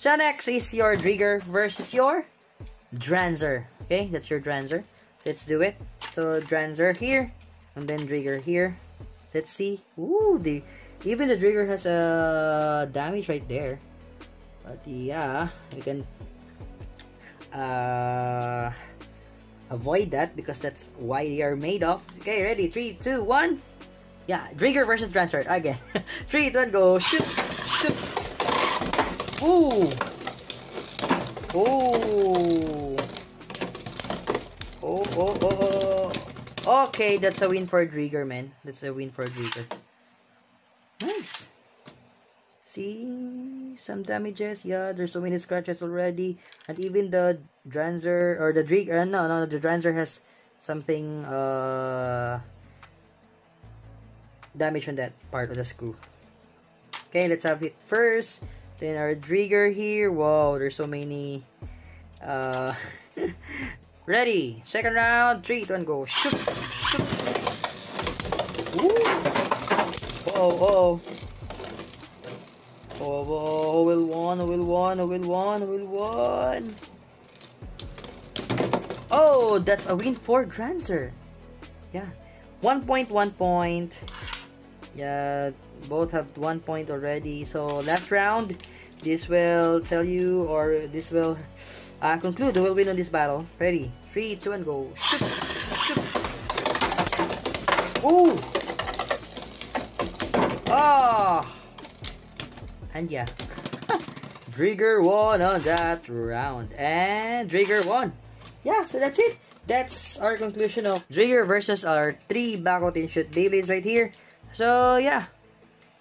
So next is your Drigger versus your Dranzer. Okay, that's your Dranzer. Let's do it. So Dranzer here, and then Drigger here. Let's see. Ooh, even the Drigger has a damage right there. But yeah, we can avoid that because that's why they are made of. Okay, ready? 3, 2, 1. Yeah, Drigger versus Dranzer again. 3, 2, 1, go! Shoot! Shoot! Ooh! Ooh! Oh! Okay, that's a win for Drigger, man. That's a win for Drigger. Nice. See some damages. Yeah, there's so many scratches already, and even the Dranzer or the Drigger. No, the Dranzer has something damage on that part of the screw. Okay, let's have it first. Then our Drigger here. Wow, there's so many. Ready. Second round. 3, 2, 1, go. Shoot. Shoot. Ooh. Oh. Oh, will won. Oh, that's a win for Dranzer. Yeah. 1 point. Yeah, both have 1 point already. So last round, this will tell you, or this will conclude who will win on this battle. Ready? 3, 2, 1, go. Shoot! Shoot! Ooh! Ah! And yeah, Drigger won on that round, and Drigger won. Yeah, so that's it. That's our conclusion of Drigger versus our 3 Backout InShoot Beyblades right here. So yeah,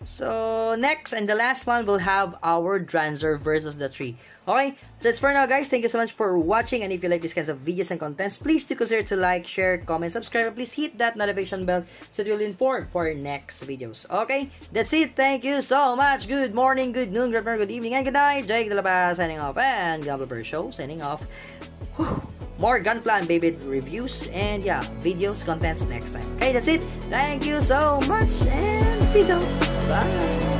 so next and the last one will have our Dranzer versus the 3. Okay, so that's for now, guys. Thank you so much for watching, and if you like these kinds of videos and contents, please do consider to like, share, comment, subscribe, and please hit that notification bell so that you'll be informed for our next videos. Okay, that's it. Thank you so much. Good morning, good noon, good afternoon, good evening, and good night. Jake De La Paz signing off, and Gambler Show signing off. Whew. More Gunpla Beyblade reviews and yeah, videos, contents next time. Okay, that's it. Thank you so much, and peace out. Bye.